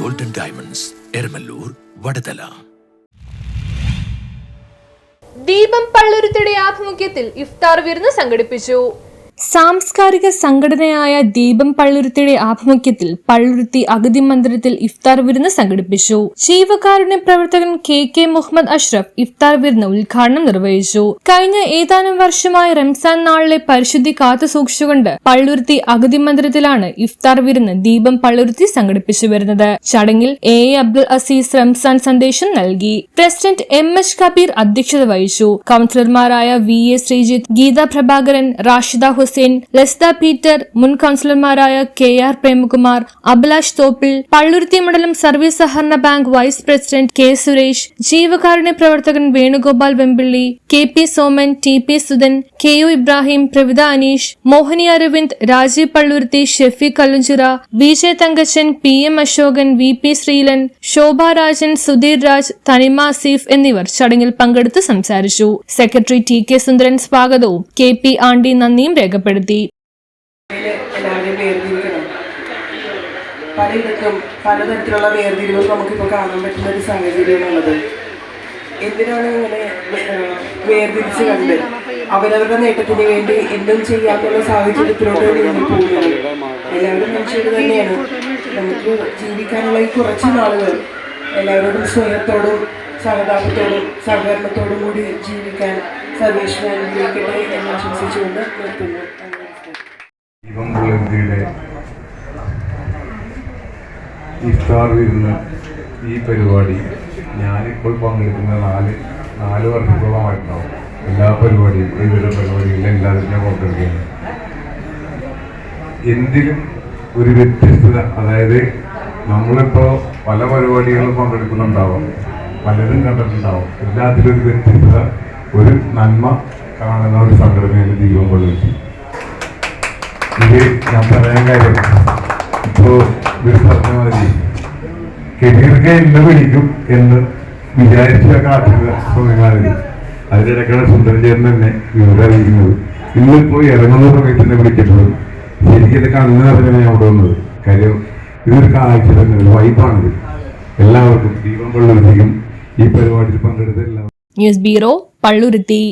Golden diamonds Eramallur Vadathala. ദീപം പള്ളുരുത്തിയുടെ ആഭിമുഖ്യത്തിൽ ഇഫ്താർ വിരുന്ന് സംഘടിപ്പിച്ചു. സാംസ്കാരിക സംഘടനയായ ദീപം പള്ളുരുത്തിയുടെ ആഭിമുഖ്യത്തിൽ പള്ളുരുത്തി അഗതി മന്ദിരത്തിൽ ഇഫ്താർ വിരുന്ന് സംഘടിപ്പിച്ചു. ജീവകാരുണ്യ പ്രവർത്തകൻ കെ മുഹമ്മദ് അഷ്റഫ് ഇഫ്താർ വിരുന്ന് ഉദ്ഘാടനം നിർവഹിച്ചു. കഴിഞ്ഞ ഏതാനും വർഷമായി റംസാൻ നാളിലെ പരിശുദ്ധി കാത്തുസൂക്ഷിച്ചുകൊണ്ട് പള്ളുരുത്തി അഗതി മന്ദിരത്തിലാണ് ഇഫ്താർ വിരുന്ന് ദീപം പള്ളുരുത്തി സംഘടിപ്പിച്ചു വരുന്നത്. ചടങ്ങിൽ എ അബ്ദുൽ അസീസ് റംസാൻ സന്ദേശം നൽകി. പ്രസിഡന്റ് എച്ച് കബീർ അധ്യക്ഷത വഹിച്ചു. കൌൺസിലർമാരായ VA ശ്രീജിത്ത്, ഗീത പ്രഭാകരൻ, റാഷിദ ഹുസൈൻ, ലസ്ത പീറ്റർ, മുൻ കൌൺസിലർമാരായ KR പ്രേമകുമാർ, അഭിലാഷ് തോപ്പിൽ, പള്ളുരുത്തി മണ്ഡലം സർവീസ് സഹകരണ bank vice president K Suresh, ജീവകാരുണ്യ പ്രവർത്തകൻ Venugopal Vembilly, KP Soman, TP Sudan, KU Ibrahim, Pravitha Aneesh, മോഹിനി Aravind, Rajeev Palluruthy, Shefeeq കല്ലുഞ്ചിറ, VJ Thankachan, PM Ashokan, VP Sreelan, ശോഭ രാജൻ, സുധീർ രാജ്, തനിമ ആസിഫ് എന്നിവർ ചടങ്ങിൽ പങ്കെടുത്ത് സംസാരിച്ചു. സെക്രട്ടറി TK സുന്ദരൻ സ്വാഗതവും KP ആണ്ടി നന്ദിയും രേഖപ്പെടുത്തി. പലയിടത്തും പലതരത്തിലുള്ള വേർതിരിവുകൾ നമുക്കിപ്പോൾ കാണാൻ പറ്റുന്ന ഒരു സാഹചര്യമാണുള്ളത്. എന്തിനാണ് ഇങ്ങനെ വേർതിരിച്ച് കണ്ട് അവരവരുടെ നേട്ടത്തിന് വേണ്ടി എന്തും ചെയ്യാനുള്ള സാഹചര്യത്തിലോട്ട് നീങ്ങി പോകുന്നത്? എല്ലാവരും മനുഷ്യർ തന്നെയാണ്. നമുക്ക് ജീവിക്കാനുള്ള ഈ കുറച്ച് നാളുകൾ എല്ലാവരോടും സ്നേഹത്തോടും സഹതാപത്തോടും സഹകരണത്തോടും കൂടി ജീവിക്കാൻ സർവേശ്വരൻ അനുഗ്രഹിക്കട്ടെ എന്ന് ആശംസിച്ചുകൊണ്ട് നിർത്തുന്നു. ദീപം പള്ളുരുത്തിയുടെ ഇഫ്താർ വിരുന്ന് ഈ പരിപാടി ഞാനിപ്പോൾ പങ്കെടുക്കുന്ന നാല് വർഷത്തോളമായിട്ടുണ്ടാവും. എല്ലാ പരിപാടിയും വിവിധ പരിപാടികളിലും എല്ലാത്തിനും പങ്കെടുക്കുകയാണ്. എന്തിലും ഒരു വ്യത്യസ്തത, അതായത് നമ്മളിപ്പോൾ പല പരിപാടികളിലും പങ്കെടുക്കുന്നുണ്ടാവും, പലരും കണ്ടിട്ടുണ്ടാവും. എല്ലാത്തിലും ഒരു വ്യത്യസ്തത, ഒരു നന്മ കാണുന്ന ഒരു സംഘടനയാണ് ദീപം പള്ളുരുത്തി. ഇത് ഞാൻ പറയാൻ കാര്യം, ഇപ്പോൾ ഇവർ പറഞ്ഞ മാതിരി കെബീർക്ക് എന്നെ വിളിക്കും എന്ന് വിചാരിച്ച കാട്ടുക സമയങ്ങളിൽ അതിനിടയ്ക്കാണ് സുന്ദരൻ ചേർന്ന് തന്നെ വിവരം അറിയിക്കുന്നത്. ഇന്നിപ്പോൾ ഇറങ്ങുന്ന സമയത്ത് തന്നെ വിളിച്ചിട്ടുള്ളത്. ശരിക്കും ഇത് കണ്ണ് നിറഞ്ഞാണ് ഞാൻ അവിടെ വന്നത്. കാര്യം ഇതൊരു കാഴ്ച തന്നെ, ഒരു വൈബാണിത്. എല്ലാവർക്കും ദീപം പള്ളുരുത്തിക്കും ഈ പരിപാടിയിൽ പങ്കെടുത്ത എല്ലാവർക്കും. News bureau, Palluruthy.